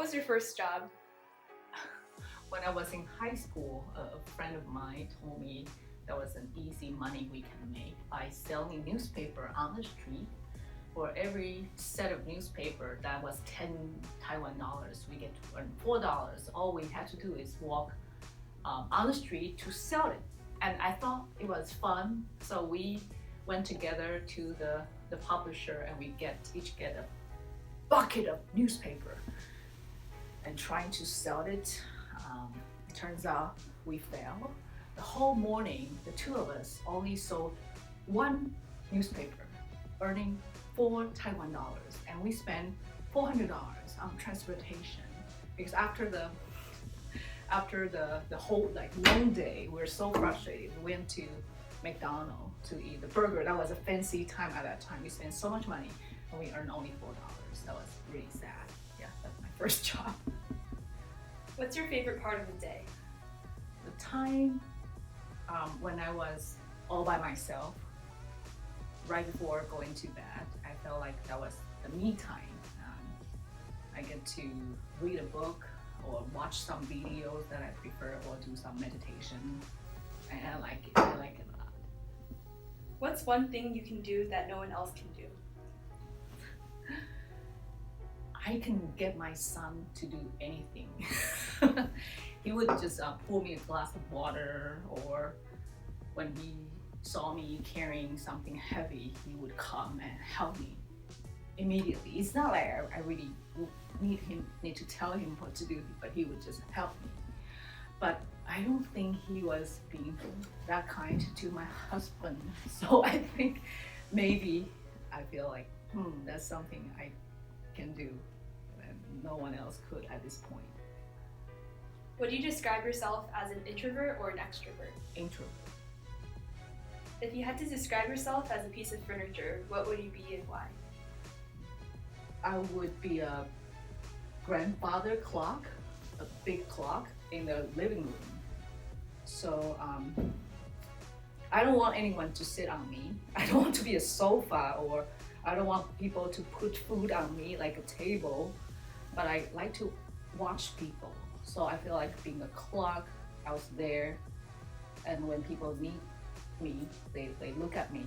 was your first job? When I was in high school, a friend of mine told me there was an easy money we can make by selling newspaper on the street. For every set of newspaper that was 10 Taiwan dollars, we get to earn $4. All we had to do is walk on the street to sell it. And I thought it was fun, so we went together to the publisher and we each get a bucket of newspaper and trying to sell it. It turns out we failed. The whole morning, the two of us only sold one newspaper, earning 4 Taiwan dollars, and we spent $400 on transportation because after the whole long day, we were so frustrated. We went to McDonald's to eat the burger. That was a fancy time at that time. We spent so much money and we earned only $4. That was really sad. Yeah, that's my first job. What's your favorite part of the day? The time when I was all by myself, right before going to bed, I felt like that was the me time. I get to read a book or watch some videos that I prefer or do some meditation. And I like it. I like it a lot. What's one thing you can do that no one else can do? I can get my son to do anything. He would just pour me a glass of water, or when he saw me carrying something heavy, he would come and help me immediately. It's not like I really need to tell him what to do, but he would just help me. But I don't think he was being that kind to my husband. So I think maybe I feel like that's something I can do and no one else could at this point. Would you describe yourself as an introvert or an extrovert? Introvert. If you had to describe yourself as a piece of furniture, what would you be and why? I would be a grandfather clock, a big clock in the living room. So I don't want anyone to sit on me. I don't want to be a sofa, or I don't want people to put food on me like a table, but I like to watch people. So I feel like being a clock, I was there, and when people meet me, they look at me,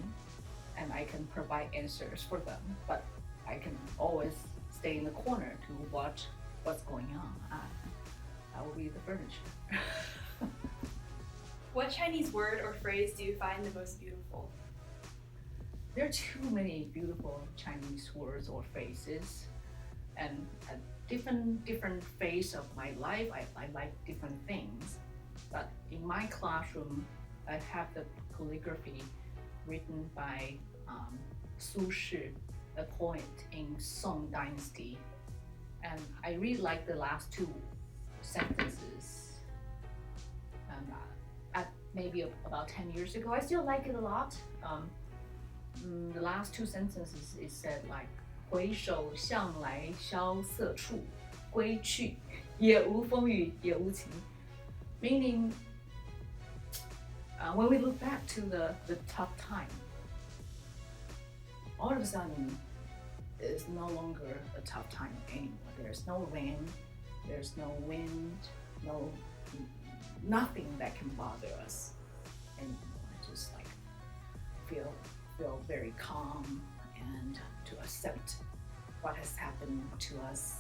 and I can provide answers for them, but I can always stay in the corner to watch what's going on. That will be the furniture. What Chinese word or phrase do you find the most beautiful? There are too many beautiful Chinese words or phrases, and at different phase of my life, I like different things. But in my classroom, I have the calligraphy written by Su Shi, a poet in Song Dynasty, and I really like the last two sentences. And at maybe about 10 years ago, I still like it a lot. The last two sentences is said like 回首向来萧瑟处，归去也无风雨也无晴， meaning when we look back to the tough time, all of a sudden it's no longer a tough time anymore. There's no rain, there's no wind, nothing that can bother us anymore. Just like feel very calm and to accept what has happened to us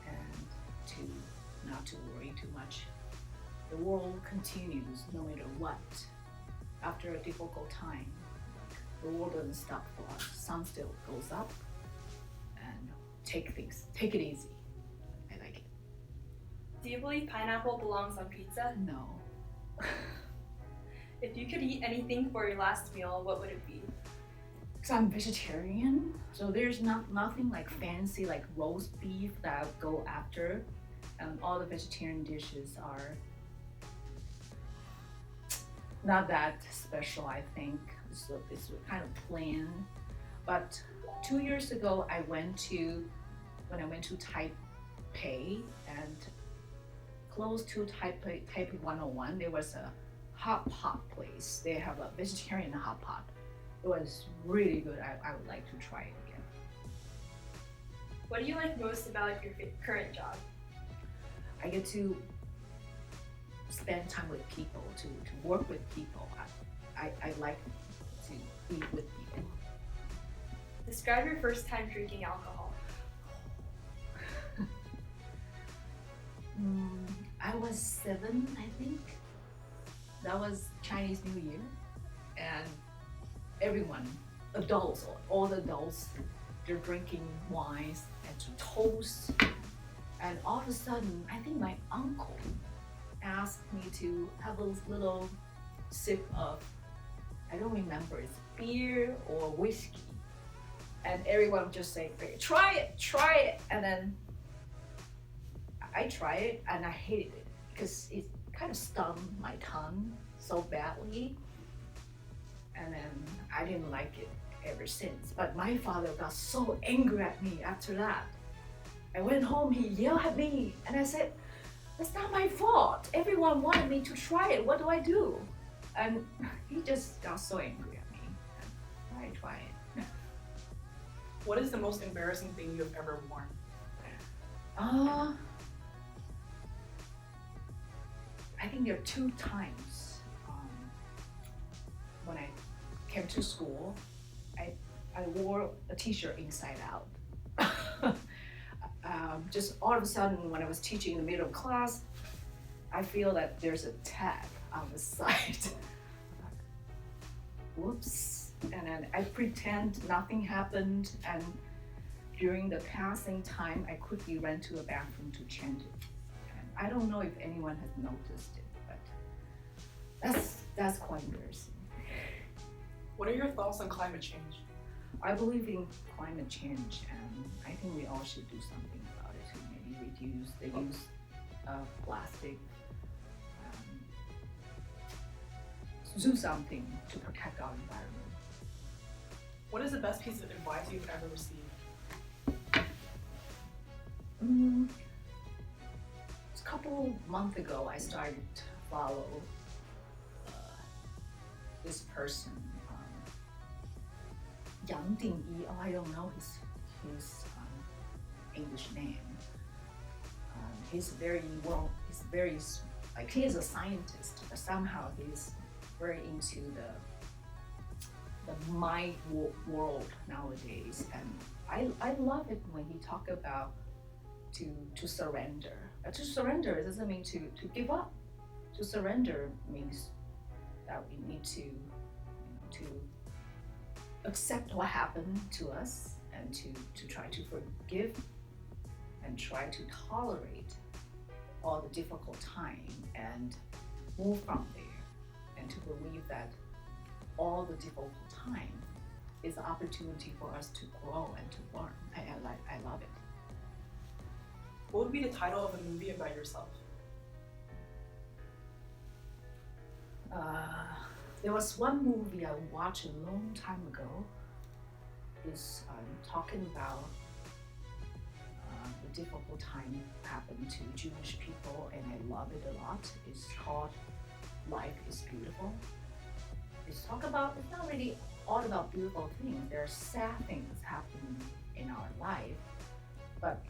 and to not to worry too much. The world continues no matter what. After a difficult time, the world doesn't stop for us. Sun still goes up, and take it easy. I like it. Do you believe pineapple belongs on pizza? No. If you could eat anything for your last meal, what would it be? So I'm vegetarian, so there's nothing like fancy like roast beef that I'll go after. And all the vegetarian dishes are not that special, I think. So it's kind of plain. But 2 years ago, when I went to Taipei, and close to Taipei 101, there was a hot pot place. They have a vegetarian hot pot. It was really good. I would like to try it again. What do you like most about your current job? I get to spend time with people, to work with people. I like to be with people. Describe your first time drinking alcohol. I was 7, I think. That was Chinese New Year, and everyone, adults, all the adults, they're drinking wines and to toast. And all of a sudden, I think my uncle asked me to have a little sip of, I don't remember, it's beer or whiskey. And everyone just say, try it. And then I tried it and I hated it because it kind of stung my tongue so badly. And then I didn't like it ever since. But my father got so angry at me after that. I went home, he yelled at me, and I said, that's not my fault. Everyone wanted me to try it. What do I do? And he just got so angry at me. I tried it. What is the most embarrassing thing you have ever worn? I think there are 2 times when I came to school, I wore a t-shirt inside out. Just all of a sudden when I was teaching in the middle of class, I feel that there's a tag on the side. Whoops. And then I pretend nothing happened, and during the passing time, I quickly ran to a bathroom to change it. And I don't know if anyone has noticed it, but that's quite embarrassing. What are your thoughts on climate change? I believe in climate change, and I think we all should do something about it to maybe reduce the use of plastic. Do something to protect our environment. What is the best piece of advice you've ever received? A couple months ago, I started to follow this person, Yang Dingyi. Oh, I don't know his English name. He's very like, he is a scientist, but somehow he's very into the mind world nowadays, and I love it when he talk about to surrender. To surrender doesn't mean to give up. To surrender means that we need to accept what happened to us, and to try to forgive and try to tolerate all the difficult time and move from there, and to believe that all the difficult time is an opportunity for us to grow and to learn. I love it. What would be the title of a movie about yourself? There was one movie I watched a long time ago. It's talking about the difficult time happened to Jewish people, and I love it a lot. It's called Life is Beautiful. It's not really all about beautiful things. There are sad things happening in our life, but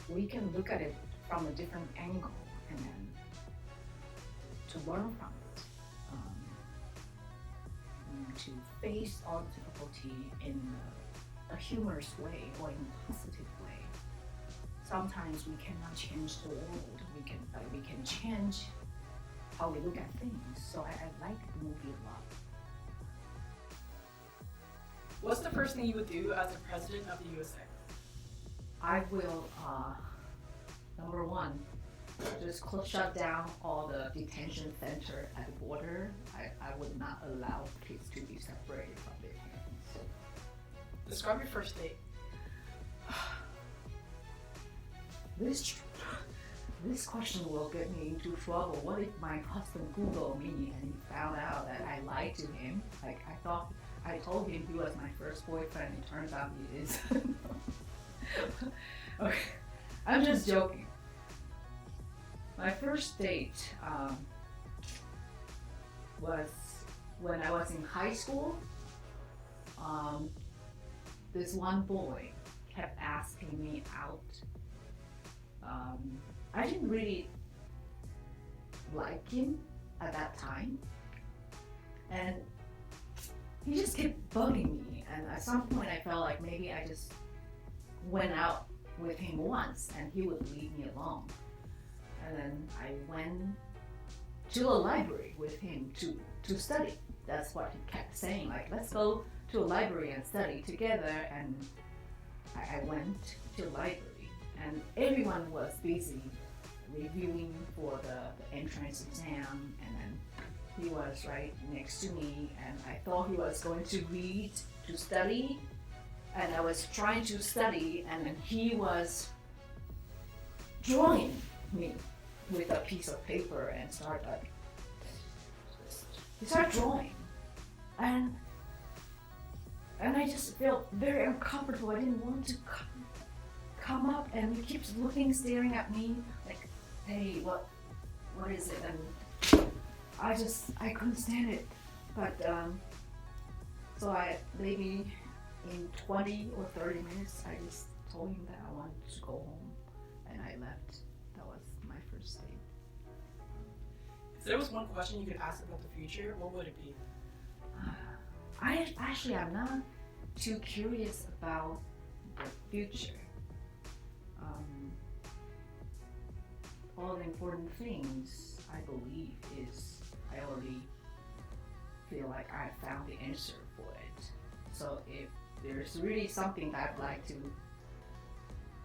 we can look at it from a different angle and then to learn from it, to face all the difficulty in a humorous way or in a positive way. Sometimes we cannot change the world. We can change how we look at things. So I like the movie a lot. What's the first thing you would do as the president of the USA? I will, number one, just shut down all the detention center at the border. I would not allow kids to be separated from their parents. Describe your first date. This question will get me into trouble. What if my husband Googled me and he found out that I lied to him? Like, I told him he was my first boyfriend, it turns out he is. Okay, I'm just joking. My first date was when I was in high school. This one boy kept asking me out. I didn't really like him at that time, and he just kept bugging me. And at some point, I felt like maybe I just went out with him once, and he would leave me alone. And then I went to a library with him to study. That's what he kept saying, like, let's go to a library and study together. And I went to a library, and everyone was busy reviewing for the entrance exam, and then he was right next to me, and I thought he was going to read to study, and I was trying to study, and then he was drawing me with a piece of paper and he started drawing, and I just felt very uncomfortable. I didn't want to come up, and he keeps looking, staring at me like, hey, what is it? And I couldn't stand it. But so I maybe in 20 or 30 minutes, I just told him that I wanted to go home, and I left. That was my first date. If there was one question you could ask about the future, what would it be? I'm not too curious about the future. All the important things, I believe, is I already feel like I found the answer for it. So if there's really something that I'd like to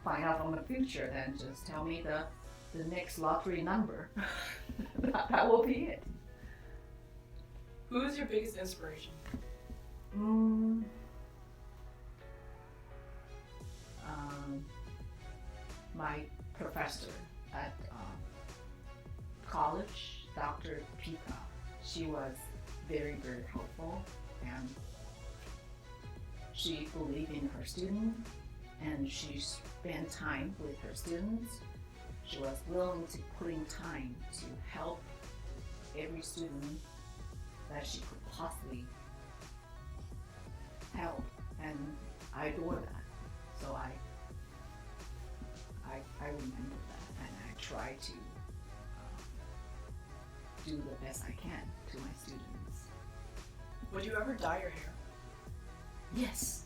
find out from the future, then just tell me the next lottery number. That will be it. Who is your biggest inspiration? My professor at college, Dr. Pika. She was very, very helpful, and she believed in her students, and she spent time with her students. She was willing to put in time to help every student that she could possibly help, and I adore that. So I remember that, and I try to do the best I can to my students. Would you ever dye your hair? Yes.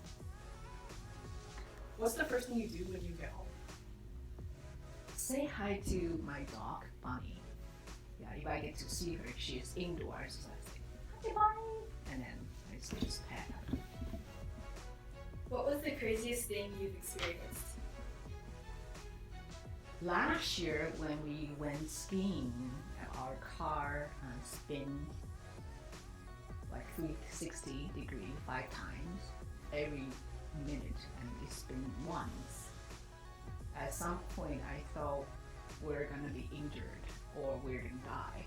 What's the first thing you do when you get home? Say hi to my dog, Bunny. Yeah, if I get to see her, she is indoors, so I say, hi, Bunny, and then I just pet her. What was the craziest thing you've experienced? Last year, when we went skiing, our car spin like 360 degrees 5 times every minute, and we spin once. At some point, I thought we're gonna be injured or we're gonna die.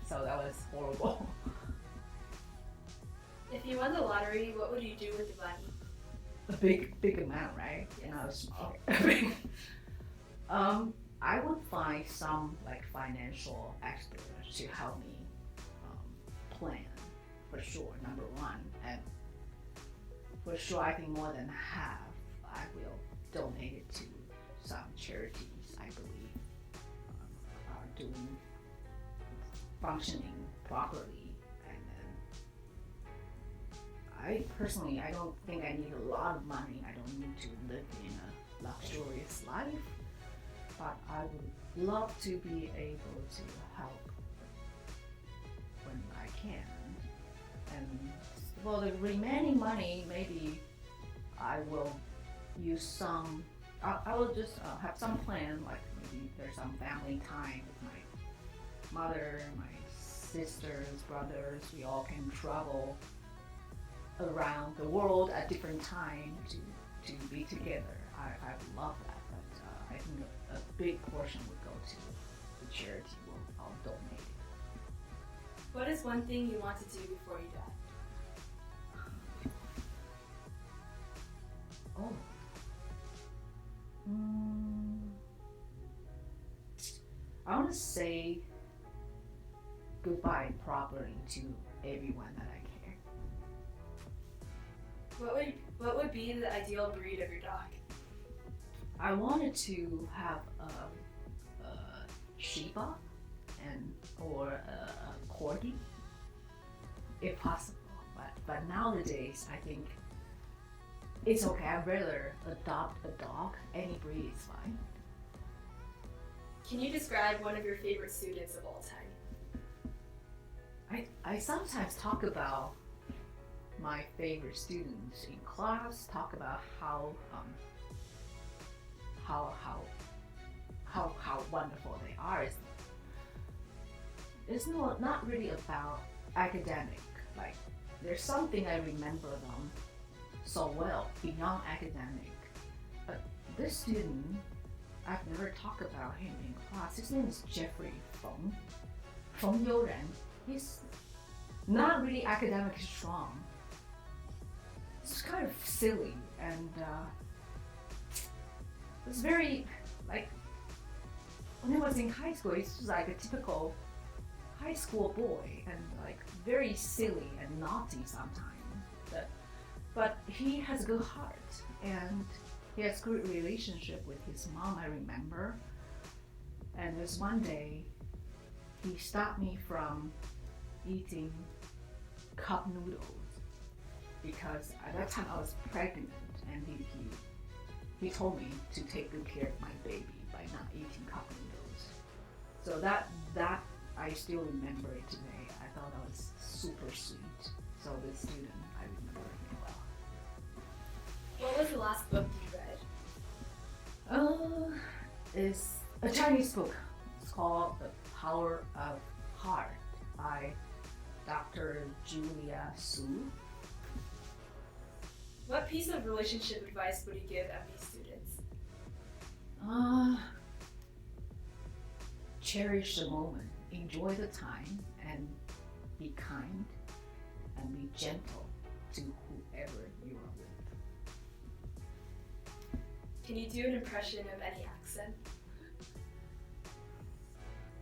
So that was horrible. If you won the lottery, what would you do with the money? A big amount, right? And I was small. I would find some like financial experts to help me plan, for sure, number one. And for sure, I think more than half I will donate it to some charities I believe are doing functioning properly. And then I personally, I don't think I need a lot of money. I don't need to live in a luxurious life, but I would love to be able to help when I can. And for the remaining money, maybe I will use some. I will just have some plan, like maybe there's some family time with my mother, my sisters, brothers. We all can travel around the world at different times to be together. I would love that, but I think a big portion would go to the charity. I'll donate it. What is one thing you want to do before you die? Oh. I want to say goodbye properly to everyone that I care. What would be the ideal breed of your dog? I wanted to have a Shiba or a corgi, if possible. But nowadays, I think it's okay. I'd rather adopt a dog. Any breed is fine. Can you describe one of your favorite students of all time? I sometimes talk about my favorite students in class. Talk about how wonderful they are. It's not really about academic. Like there's something I remember them so well beyond academic. But this student, I've never talked about him in class. His name is Jeffrey Feng Youren. He's not really academically strong. It's kind of silly and it's very like when I was in high school, he's just like a typical high school boy and like very silly and naughty sometimes. But he has a good heart and he has good relationship with his mom, I remember. And there's one day he stopped me from eating cup noodles because at that time I was pregnant and he told me to take good care of my baby by not eating cup noodles. So that I still remember it today. I thought that was super sweet. So this student, I remember him well. What was the last book you read? It's a Chinese book. It's called The Power of Heart by Dr. Julia Su. What piece of relationship advice would you give MB students? Cherish the moment, enjoy the time, and be kind and be gentle to whoever you are with. Can you do an impression of any accent?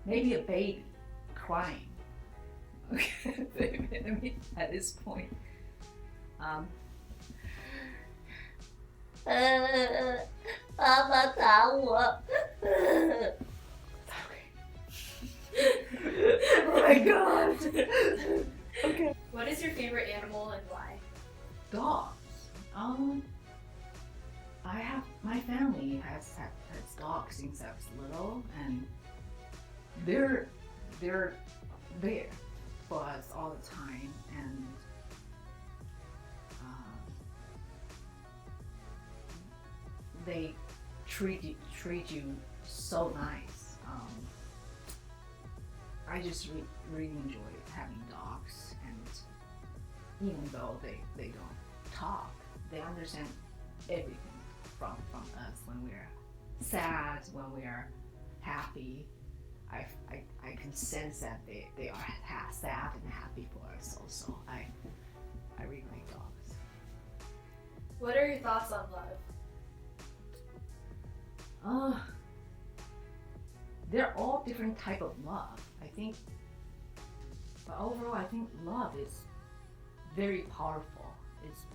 Maybe a baby crying. Okay, I mean, at this point. 爸爸打我。 Oh my god! Okay. What is your favorite animal and why? Dogs. My family has dogs since I was little, and they're there for us all the time, and they treat you so nice. I just really enjoy having dogs, and even though they don't talk, they understand everything from us when we're sad, when we're happy. I can sense that they are sad and happy for us also. I really like dogs. What are your thoughts on love? They're all different type of love, I think. But overall, I think love is very powerful. It's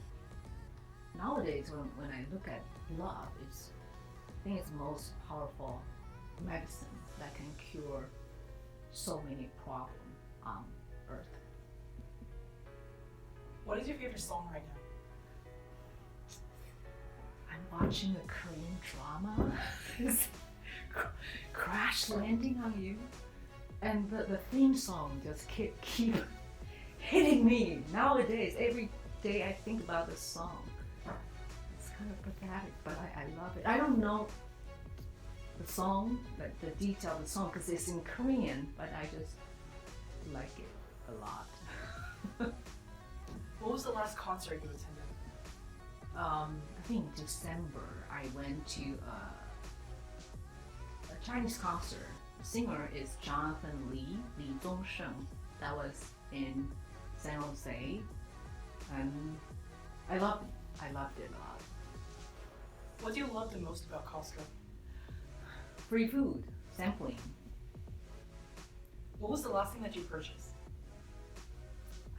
nowadays when I look at love, I think it's the most powerful medicine that can cure so many problems on Earth. What is your favorite song right now? I'm watching a Korean drama. Crash Landing on You, and the theme song just keep hitting me. Nowadays, every day I think about the song. It's kind of pathetic, but I love it. I don't know the song, like the detail of the song, because it's in Korean, but I just like it a lot. What was the last concert you attended? I think in December I went to a Chinese concert. The singer is Jonathan Li Zhongsheng. That was in San Jose, and I loved it a lot. What do you love the most about Costco? Free food, sampling. What was the last thing that you purchased?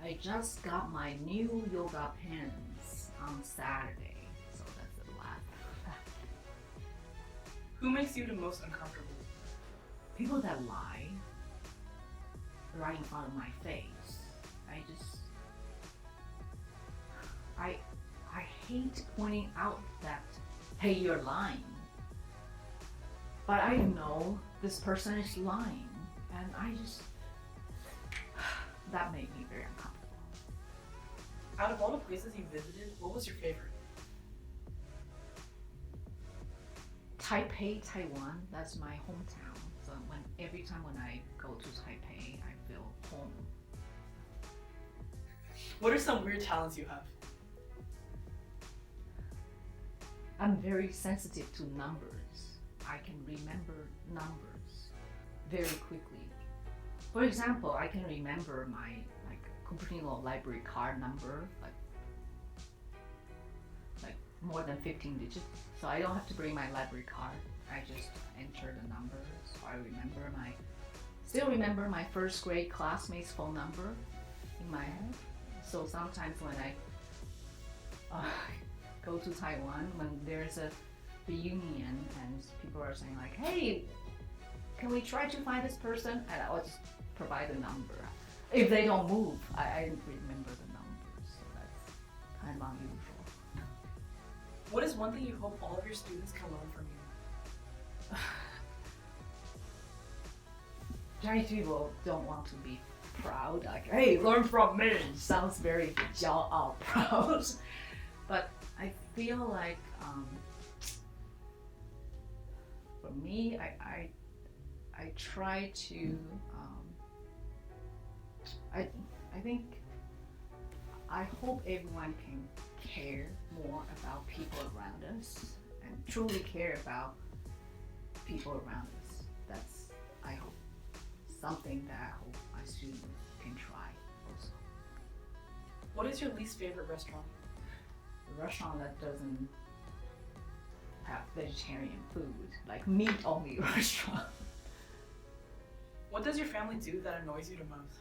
I just got my new yoga pants on Saturday, so that's the last. Who makes you the most uncomfortable? People that lie right in front of my face. I hate pointing out that, hey, you're lying. But I know this person is lying, and that made me very uncomfortable. Out of all the places you visited, what was your favorite? Taipei, Taiwan, that's my hometown. So every time when I go to Taipei, I feel home. What are some weird talents you have? I'm very sensitive to numbers. I can remember numbers very quickly. For example, I can remember my Cupertino library card number, like more than 15 digits. So I don't have to bring my library card. I just enter the numbers. So I still remember my first grade classmate's phone number in my head. So sometimes when I go to Taiwan, when there's a reunion and people are saying like, hey, can we try to find this person? And I'll just provide the number. If they don't move, I remember the numbers, so that's kind of unusual. What is one thing you hope all of your students can learn from you? Chinese people don't want to be proud, like, hey, learn from me. Sounds very 骄傲, proud. But I feel like, for me, I try to, I hope everyone can care more about people around us and truly care about people around us. That's, I hope, something that I hope my students can try also. What is your least favorite restaurant? A restaurant that doesn't have vegetarian food, like meat-only restaurant. What does your family do that annoys you the most?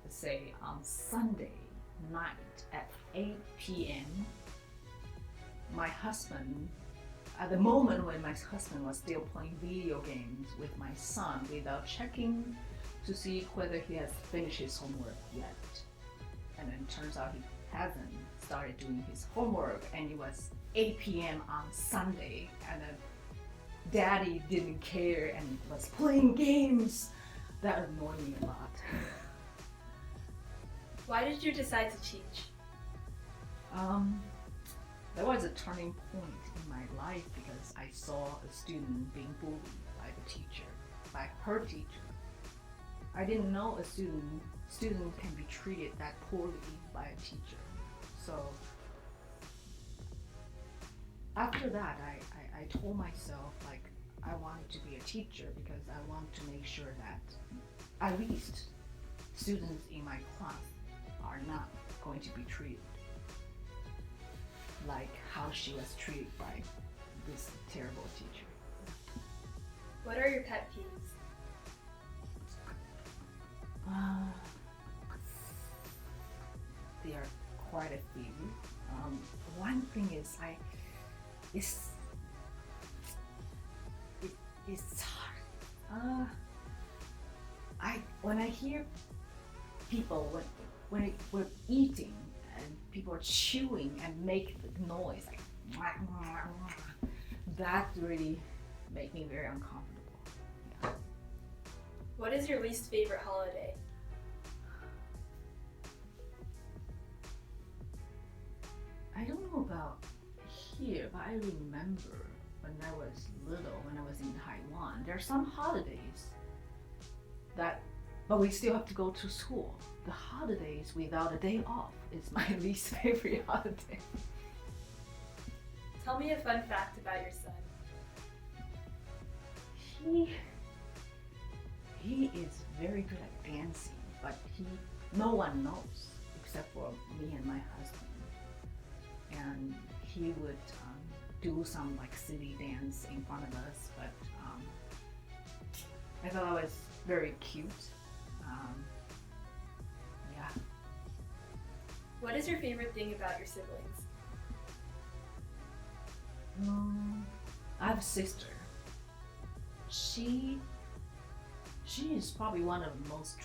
Let's say on Sunday night at 8 p.m., my husband, at the moment when my husband was still playing video games with my son without checking to see whether he has finished his homework yet. And then it turns out he hasn't started doing his homework, and it was 8 p.m. on Sunday, and then Daddy didn't care and was playing games. That annoyed me a lot. Why did you decide to teach? There was a turning point in my life because I saw a student being bullied by the teacher, by her teacher. I didn't know a student can be treated that poorly by a teacher. So after that, I told myself like I wanted to be a teacher because I want to make sure that at least students in my class are not going to be treated like how she was treated by this terrible teacher. What are your pet peeves? There are quite a few. One thing is it's hard. When I hear people when we're eating and people are chewing and make the noise like that really make me very uncomfortable. Yeah. What is your least favorite holiday? I don't know about here, but I remember when I was little, when I was in Taiwan, there are some holidays but we still have to go to school. The holidays without a day off is my least favorite holiday. Tell me a fun fact about your son. He is very good at dancing, but no one knows except for me and my husband. And he would do some like silly dance in front of us, but I thought it was very cute. Yeah. What is your favorite thing about your siblings? I have a sister. She is probably one of the most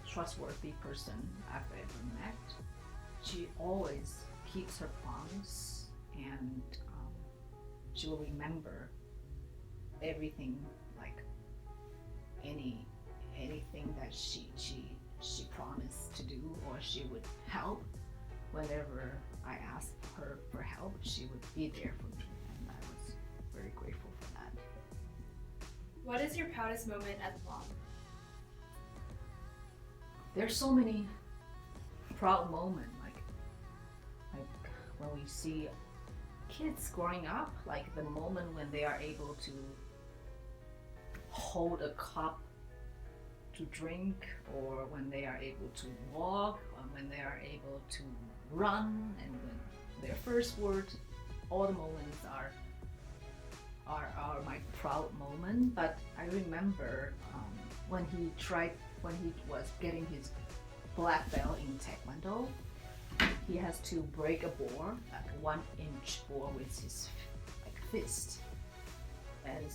trustworthy person I've ever met. She always keeps her promise, and she will remember everything, like anything that she promised to do, or she would help whenever I asked her for help. She would be there for me, and I was very grateful for that. What is your proudest moment as a mom? There's so many proud moments, like when we see kids growing up, like the moment when they are able to hold a cup to drink, or when they are able to walk, or when they are able to run, and when their first words, all the moments are my proud moment. But I remember when he was getting his black belt in Taekwondo, he has to break a board, like a 1-inch board with his fist. And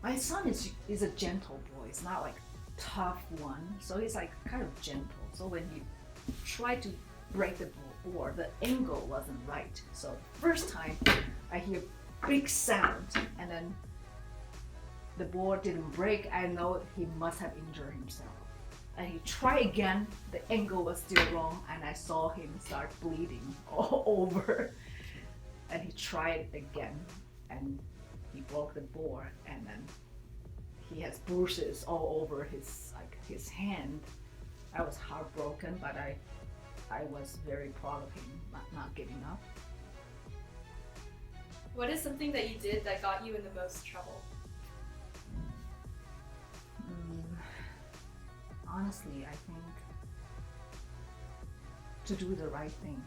my son is a gentle boy. It's not like tough one, so he's like kind of gentle. So when he tried to break the board, the angle wasn't right. So first time I hear big sound, and then the board didn't break. I know he must have injured himself. And he tried again, the angle was still wrong, and I saw him start bleeding all over. And he tried again, and he broke the board, and then he has bruises all over his hand. I was heartbroken, but I was very proud of him not giving up. What is something that you did that got you in the most trouble? Honestly, I think to do the right thing.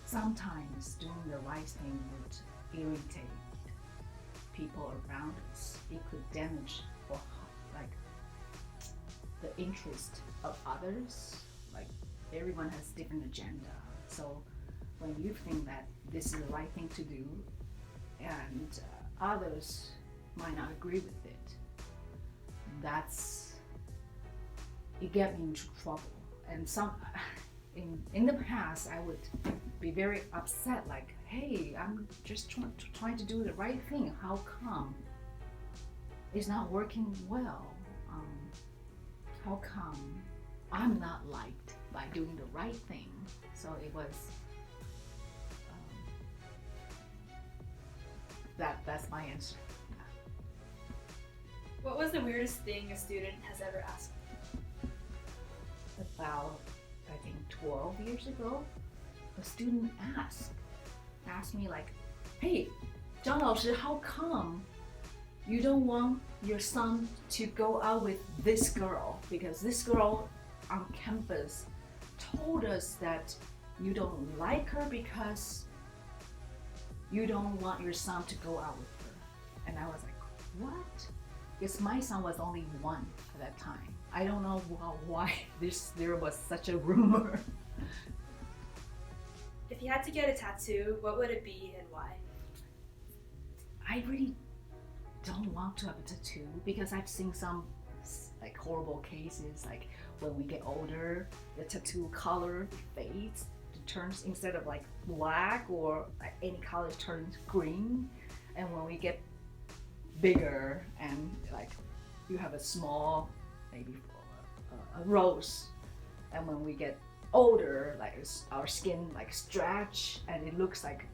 Sometimes doing the right thing would irritate people around us. It could damage or like the interest of others. Like everyone has different agenda. So when you think that this is the right thing to do, and others might not agree with it, it get me into trouble. And in the past, I would be very upset, like, hey, I'm just trying to do the right thing. How come it's not working well? How come I'm not liked by doing the right thing? So it was that's my answer. What was the weirdest thing a student has ever asked? About, I think 12 years ago, a student asked me like, hey, 张老师, how come you don't want your son to go out with this girl? Because this girl on campus told us that you don't like her because you don't want your son to go out with her. And I was like, what? Because my son was only 1 at that time. I don't know why there was such a rumor. If you had to get a tattoo, what would it be and why? I really don't want to have a tattoo because I've seen some like horrible cases, like when we get older, the tattoo color fades. It turns, instead of like black or like any color, it turns green. And when we get bigger and like you have a small, maybe a rose, and when we get older, like our skin like stretch and it looks like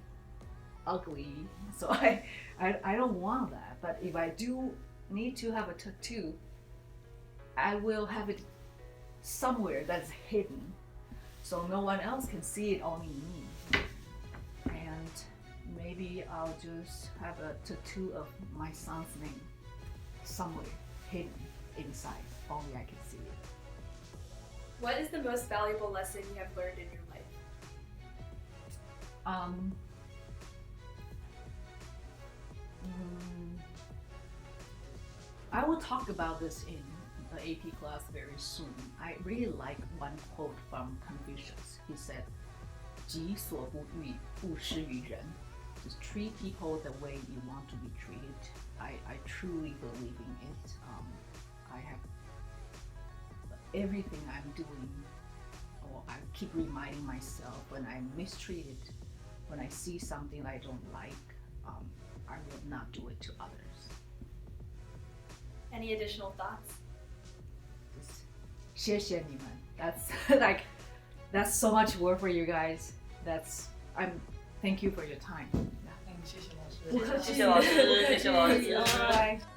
ugly. So I don't want that. But if I do need to have a tattoo, I will have it somewhere that's hidden, so no one else can see it, only me. And maybe I'll just have a tattoo of my son's name somewhere hidden inside, only I can see it. What is the most valuable lesson you have learned in your life? I will talk about this in the AP class very soon. I really like one quote from Confucius. He said, 己所不欲，勿施于人. Just treat people the way you want to be treated. I truly believe in it. I have everything I'm doing, or I keep reminding myself when I'm mistreated, when I see something I don't like, I will not do it to others. Any additional thoughts? Just 谢谢你们. That's like, that's so much work for you guys. Thank you for your time. 谢谢老师。谢谢老师，谢谢老师。Bye.